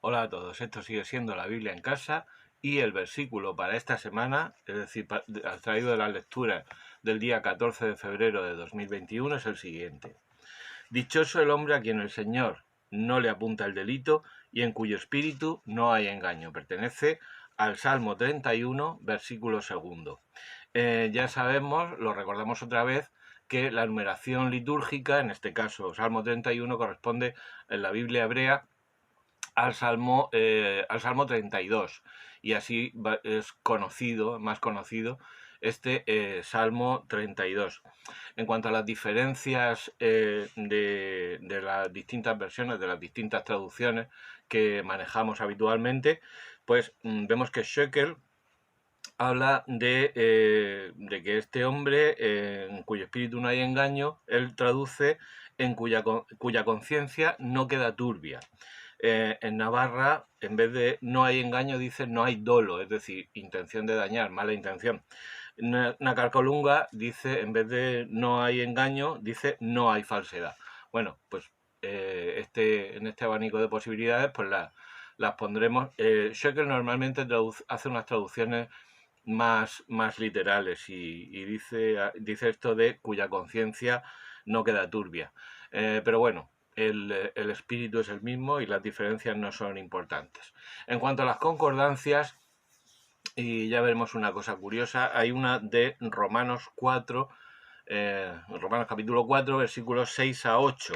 Hola a todos, esto sigue siendo la Biblia en casa y el versículo para esta semana, es decir, traído de las lecturas del día 14 de febrero de 2021, es el siguiente. Dichoso el hombre a quien el Señor no le apunta el delito y en cuyo espíritu no hay engaño. Pertenece al Salmo 31, versículo segundo. Ya sabemos, lo recordamos otra vez, que la numeración litúrgica, en este caso Salmo 31, corresponde en la Biblia hebrea al Salmo 32, y así es conocido, más conocido, este Salmo 32. En cuanto a las diferencias de las distintas versiones, de las distintas traducciones que manejamos habitualmente, pues vemos que Shekel habla de que este hombre, en cuyo espíritu no hay engaño, él traduce en cuya conciencia no queda turbia. En Navarra, en vez de no hay engaño, dice no hay dolo, es decir, intención de dañar, mala intención. Nacarcolunga dice, en vez de no hay engaño, dice no hay falsedad. Bueno, pues en este abanico de posibilidades, pues las pondremos. Shekel normalmente hace unas traducciones más literales y dice esto de cuya conciencia no queda turbia. Pero bueno, el espíritu es el mismo y las diferencias no son importantes. En cuanto a las concordancias, y ya veremos una cosa curiosa, hay una de Romanos 4, Romanos capítulo 4, versículos 6 a 8.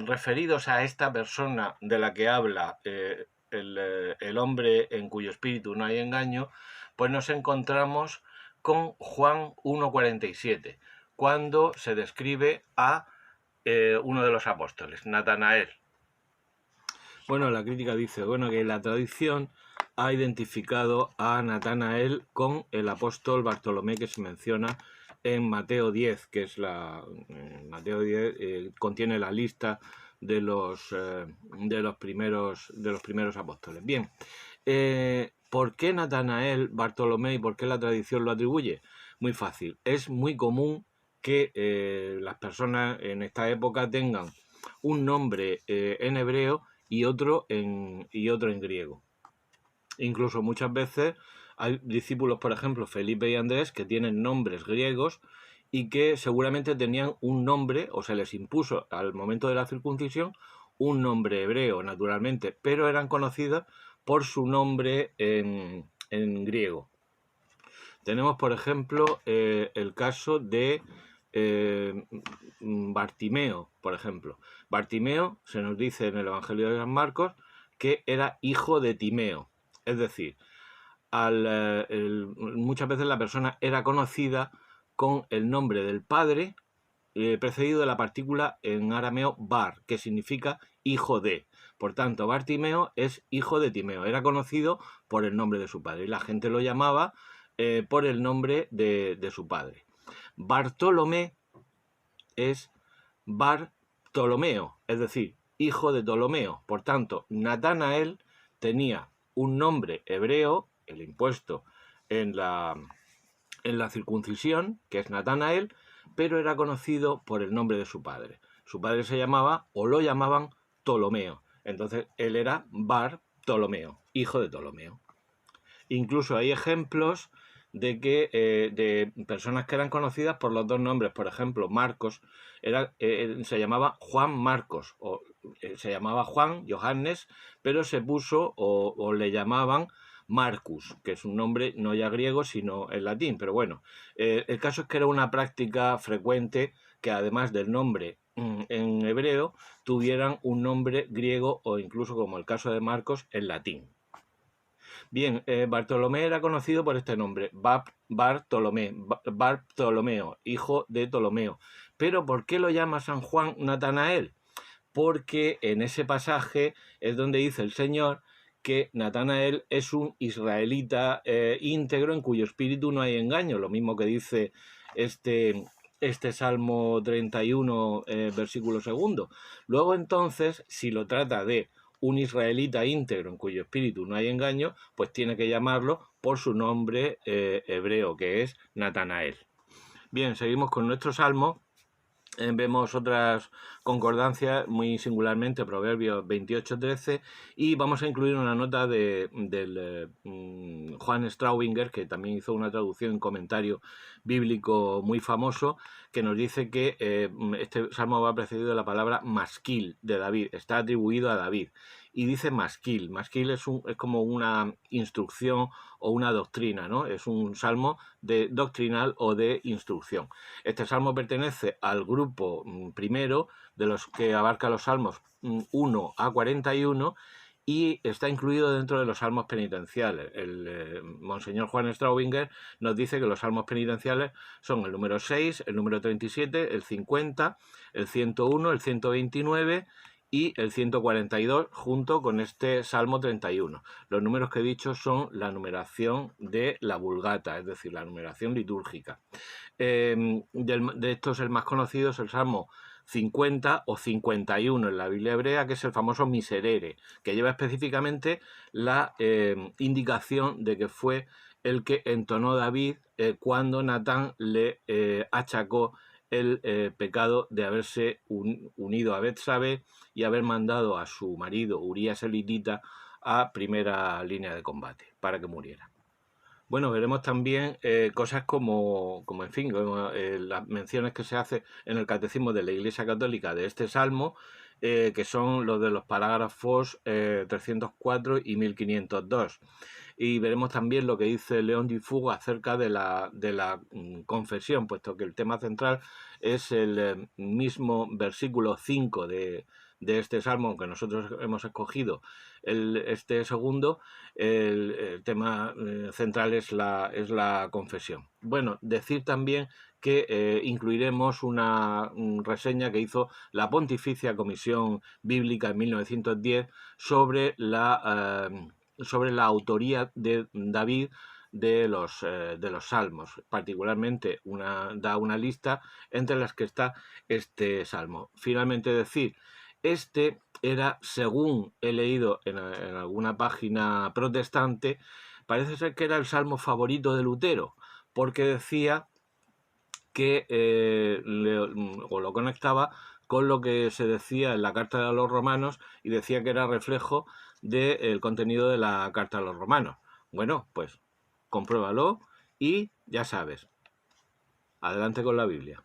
Referidos a esta persona de la que habla el hombre en cuyo espíritu no hay engaño, pues nos encontramos con Juan 1,47, cuando se describe a uno de los apóstoles, Natanael. Bueno, la crítica dice, que la tradición ha identificado a Natanael con el apóstol Bartolomé que se menciona en Mateo 10, que es Mateo 10 contiene la lista de los primeros apóstoles. Bien, ¿por qué Natanael, Bartolomé y por qué la tradición lo atribuye? Muy fácil, es muy común que las personas en esta época tengan un nombre en hebreo y otro en griego. Incluso muchas veces hay discípulos, por ejemplo, Felipe y Andrés, que tienen nombres griegos y que seguramente tenían un nombre, o se les impuso al momento de la circuncisión, un nombre hebreo, naturalmente, pero eran conocidos por su nombre en griego. Tenemos, por ejemplo, el caso de Bartimeo, por ejemplo. Bartimeo, se nos dice en el Evangelio de San Marcos, que era hijo de Timeo. Es decir, muchas veces la persona era conocida con el nombre del padre precedido de la partícula en arameo bar, que significa hijo de. Por tanto, Bartimeo es hijo de Timeo. Era conocido por el nombre de su padre y la gente lo llamaba por el nombre de su padre. Bartolomé es Bartolomeo, es decir, hijo de Ptolomeo. Por tanto, Natanael tenía un nombre hebreo, el impuesto en la circuncisión, que es Natanael, pero era conocido por el nombre de su padre. Su padre se llamaba, o lo llamaban, Ptolomeo. Entonces, él era Bartolomeo, hijo de Ptolomeo. Incluso hay ejemplos de personas que eran conocidas por los dos nombres. Por ejemplo, Marcos se llamaba Juan Marcos, o se llamaba Juan, Johannes, pero se puso o le llamaban Marcus, que es un nombre no ya griego, sino en latín. Pero bueno, el caso es que era una práctica frecuente que además del nombre en hebreo, tuvieran un nombre griego o incluso, como el caso de Marcos, en latín. Bien, Bartolomé era conocido por este nombre, Bartolomeo, hijo de Ptolomeo. Pero ¿por qué lo llama San Juan Natanael? Porque en ese pasaje es donde dice el Señor que Natanael es un israelita íntegro en cuyo espíritu no hay engaño, lo mismo que dice este Salmo 31, versículo segundo. Luego entonces, si lo trata de un israelita íntegro en cuyo espíritu no hay engaño, pues tiene que llamarlo por su nombre hebreo, que es Natanael. Bien, seguimos con nuestro salmo Vemos otras concordancias, muy singularmente Proverbios 28:13, y vamos a incluir una nota del Juan Straubinger, que también hizo una traducción en comentario bíblico muy famoso, que nos dice que este salmo va precedido de la palabra masquil de David, está atribuido a David, y dice masquil. Masquil es como una instrucción o una doctrina, ¿no? Es un salmo doctrinal o de instrucción. Este salmo pertenece al grupo primero de los que abarca los salmos 1 a 41 y está incluido dentro de los salmos penitenciales. El Monseñor Juan Straubinger nos dice que los salmos penitenciales son el número 6, el número 37, el 50, el 101, el 129 y el 142 junto con este Salmo 31. Los números que he dicho son la numeración de la Vulgata, es decir, la numeración litúrgica. De estos el más conocido es el Salmo 50 o 51 en la Biblia hebrea, que es el famoso Miserere, que lleva específicamente la indicación de que fue el que entonó David cuando Natán le achacó el pecado de haberse unido a Betsabé y haber mandado a su marido Urías elitita a primera línea de combate para que muriera. Bueno, veremos también cosas como en fin, como, las menciones que se hace en el Catecismo de la Iglesia Católica de este salmo, que son los de los parágrafos 304 y 1502. Y veremos también lo que dice León Dufour acerca de la confesión, puesto que el tema central es el mismo versículo 5 de este salmo, aunque nosotros hemos escogido este segundo. El tema central es la confesión. Bueno, decir también que incluiremos una reseña que hizo la Pontificia Comisión Bíblica en 1910 sobre la autoría de David de los salmos. Particularmente da una lista entre las que está este salmo. Finalmente decir, este era, según he leído en alguna página protestante, parece ser que era el salmo favorito de Lutero, porque decía que lo conectaba con lo que se decía en la carta de los romanos y decía que era reflejo del contenido de la carta de los romanos. Bueno, pues compruébalo y ya sabes, adelante con la Biblia.